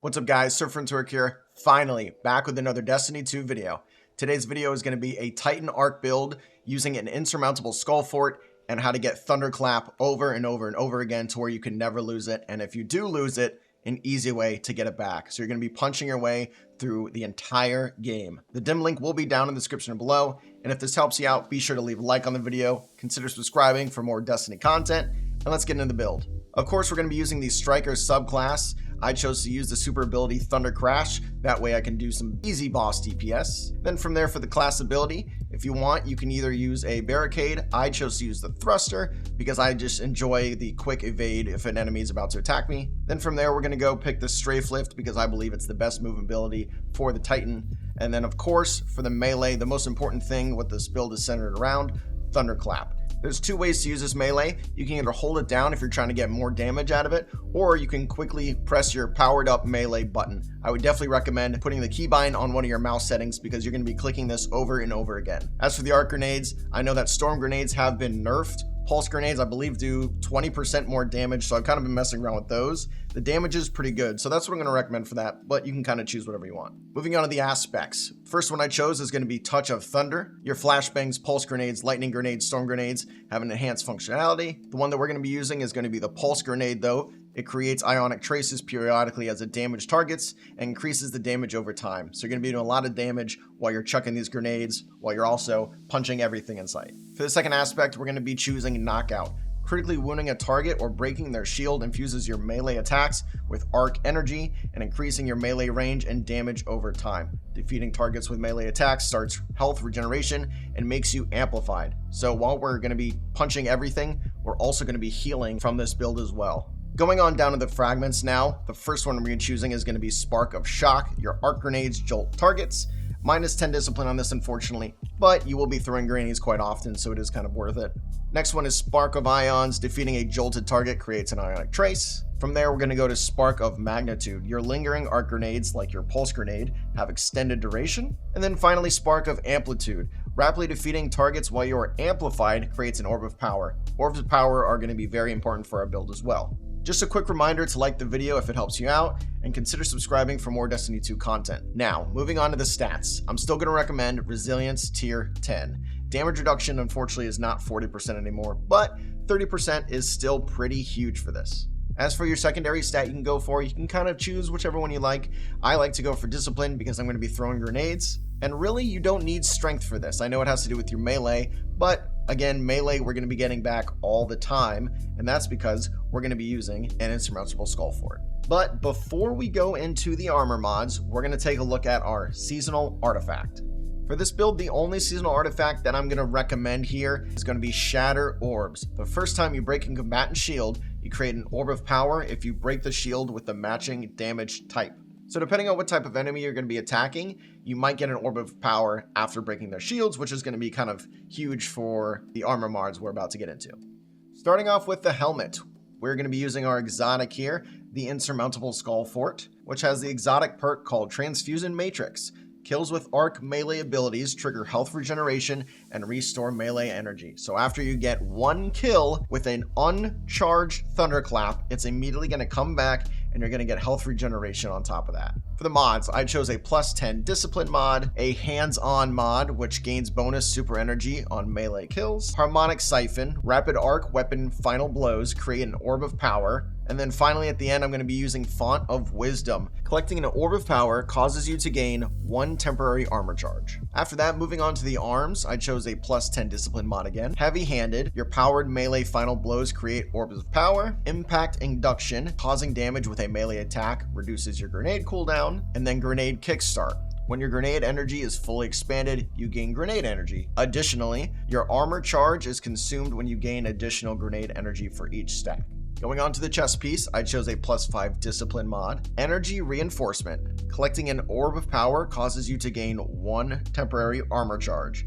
What's up guys, Surfer here, finally back with another Destiny 2 video. Today's video is going to be a Titan Arc build using an insurmountable skull fort and how to get Thunderclap over and over and over again to where you can never lose it, and if you do lose it, an easy way to get it back. So you're going to be punching your way through the entire game. The dim link will be down in the description below, and if this helps you out, be sure to leave a like on the video, consider subscribing for more Destiny content, and let's get into the build. Of course, we're going to be using the Striker subclass. I chose to use the super ability Thunder Crash, that way I can do some easy boss DPS. Then from there for the class ability, if you want, you can either use a Barricade. I chose to use the Thruster because I just enjoy the quick evade if an enemy is about to attack me. Then from there we're going to go pick the Strafe Lift because I believe it's the best move ability for the Titan. And then of course for the melee, the most important thing what this build is centered around, Thunderclap. There's two ways to use this melee. You can either hold it down if you're trying to get more damage out of it, or you can quickly press your powered up melee button. I would definitely recommend putting the keybind on one of your mouse settings because you're going to be clicking this over and over again. As for the arc grenades, I know that storm grenades have been nerfed. Pulse grenades, I believe, do 20% more damage, so I've kind of been messing around with those. The damage is pretty good, so that's what I'm going to recommend for that, but you can kind of choose whatever you want. Moving on to the aspects. First one I chose is going to be Touch of Thunder. Your flashbangs, pulse grenades, lightning grenades, storm grenades have an enhanced functionality. The one that we're going to be using is going to be the pulse grenade, though. It creates ionic traces periodically as it damages targets and increases the damage over time. So you're going to be doing a lot of damage while you're chucking these grenades, while you're also punching everything in sight. For the second aspect, we're going to be choosing Knockout. Critically wounding a target or breaking their shield infuses your melee attacks with arc energy and increasing your melee range and damage over time. Defeating targets with melee attacks starts health regeneration and makes you amplified. So while we're going to be punching everything, we're also going to be healing from this build as well. Going on down to the fragments now, the first one we're choosing is going to be Spark of Shock. Your arc grenades jolt targets. Minus 10 discipline on this, unfortunately, but you will be throwing grenades quite often, so it is kind of worth it. Next one is Spark of Ions. Defeating a jolted target creates an ionic trace. From there, we're going to go to Spark of Magnitude. Your lingering arc grenades, like your pulse grenade, have extended duration. And then finally, Spark of Amplitude. Rapidly defeating targets while you are amplified creates an Orb of Power. Orbs of Power are going to be very important for our build as well. Just a quick reminder to like the video if it helps you out, and consider subscribing for more Destiny 2 content. Now, moving on to the stats. I'm still going to recommend Resilience Tier 10. Damage reduction, unfortunately, is not 40% anymore, but 30% is still pretty huge for this. As for your secondary stat you can go for, you can kind of choose whichever one you like. I like to go for Discipline because I'm going to be throwing grenades. And really, you don't need strength for this. I know it has to do with your melee, but again, melee we're going to be getting back all the time, and that's because we're going to be using an insurmountable skull fort. But before we go into the armor mods, we're going to take a look at our seasonal artifact. For this build, the only seasonal artifact that I'm going to recommend here is going to be Shatter Orbs. The first time you break a combatant shield, you create an Orb of Power if you break the shield with the matching damage type. So depending on what type of enemy you're going to be attacking, you might get an Orb of Power after breaking their shields, which is going to be kind of huge for the armor mods we're about to get into. Starting off with the helmet, we're going to be using our exotic here, the Insurmountable Skull Fort, which has the exotic perk called Transfusion Matrix. Kills with arc melee abilities trigger health regeneration and restore melee energy. So after you get one kill with an uncharged Thunderclap, it's immediately going to come back and you're going to get health regeneration on top of that. For the mods, I chose a plus 10 discipline mod, a hands-on mod, which gains bonus super energy on melee kills, harmonic siphon, rapid arc weapon final blows create an orb of power, and then finally at the end I'm going to be using Font of Wisdom. Collecting an orb of power causes you to gain one temporary armor charge. After that, moving on to the arms, I chose a plus 10 discipline mod again. Heavy-handed, your powered melee final blows create orbs of power. Impact induction, causing damage with a melee attack reduces your grenade cooldown. And then grenade kickstart. When your grenade energy is fully expanded, you gain grenade energy. Additionally, your armor charge is consumed when you gain additional grenade energy for each stack. Going on to the chest piece, I chose a plus 5 discipline mod. Energy reinforcement. Collecting an orb of power causes you to gain one temporary armor charge.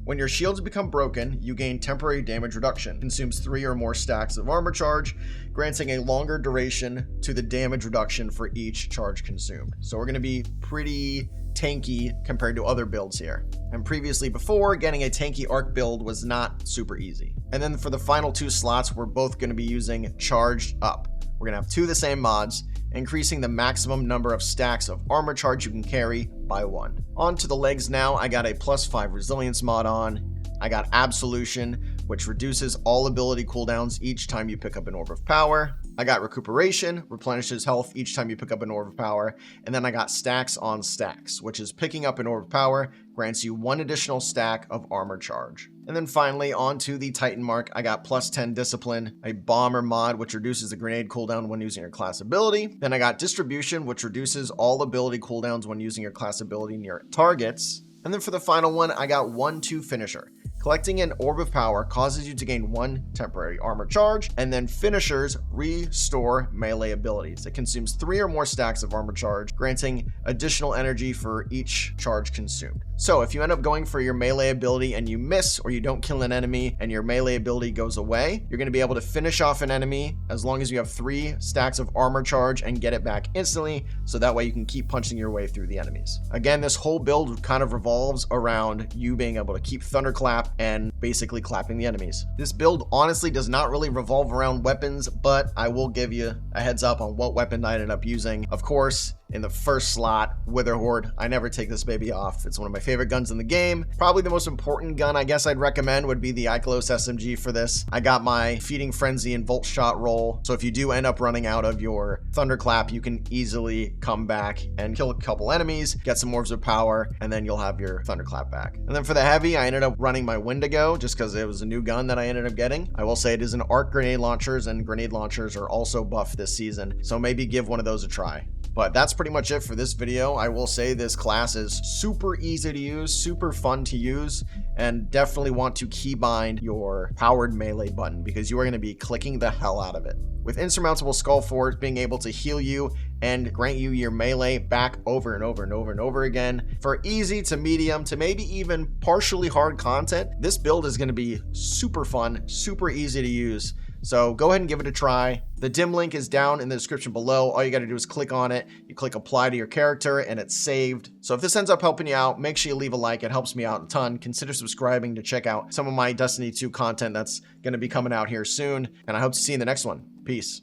When your shields become broken, you gain temporary damage reduction. Consumes 3 or more stacks of armor charge, granting a longer duration to the damage reduction for each charge consumed. So we're going to be pretty tanky compared to other builds here. And previously before, getting a tanky arc build was not super easy. And then for the final 2 slots, we're both going to be using Charged Up. We're going to have 2 of the same mods, increasing the maximum number of stacks of armor charge you can carry by 1. On to the legs now. I got a +5 resilience mod on. I got Absolution, which reduces all ability cooldowns each time you pick up an Orb of Power. I got Recuperation, replenishes health each time you pick up an Orb of Power. And then I got Stacks on Stacks, which is picking up an Orb of Power grants you 1 additional stack of armor charge. And then finally, onto the Titan mark, I got +10 Discipline, a Bomber mod, which reduces the grenade cooldown when using your class ability. Then I got Distribution, which reduces all ability cooldowns when using your class ability near targets. And then for the final one, I got 1-2 Finisher. Collecting an Orb of Power causes you to gain 1 temporary armor charge, and then finishers restore melee abilities. It consumes 3 or more stacks of armor charge, granting additional energy for each charge consumed. So if you end up going for your melee ability and you miss, or you don't kill an enemy and your melee ability goes away, you're going to be able to finish off an enemy as long as you have 3 stacks of armor charge and get it back instantly, so that way you can keep punching your way through the enemies. Again, this whole build kind of revolves around you being able to keep Thunderclap and basically clapping the enemies. This build honestly does not really revolve around weapons, but I will give you a heads up on what weapon I ended up using. Of course, in the first slot, Wither Horde. I never take this baby off. It's one of my favorite guns in the game. Probably the most important gun I guess I'd recommend would be the Ikelos SMG for this. I got my Feeding Frenzy and Volt Shot roll, so if you do end up running out of your Thunderclap, you can easily come back and kill a couple enemies, get some Orbs of Power, and then you'll have your Thunderclap back. And then for the heavy, I ended up running my Wendigo just because it was a new gun that I ended up getting. I will say it is an arc grenade launchers, and grenade launchers are also buffed this season, so maybe give one of those a try. But that's pretty much it for this video. I will say this class is super easy to use, super fun to use, and definitely want to keybind your powered melee button because you are going to be clicking the hell out of it. With Insurmountable Skull Fort being able to heal you and grant you your melee back over and over and over and over again. For easy to medium to maybe even partially hard content, this build is going to be super fun, super easy to use. So go ahead and give it a try. The dim link is down in the description below. All you got to do is click on it. You click apply to your character and it's saved. So if this ends up helping you out, make sure you leave a like. It helps me out a ton. Consider subscribing to check out some of my Destiny 2 content that's going to be coming out here soon. And I hope to see you in the next one. Peace.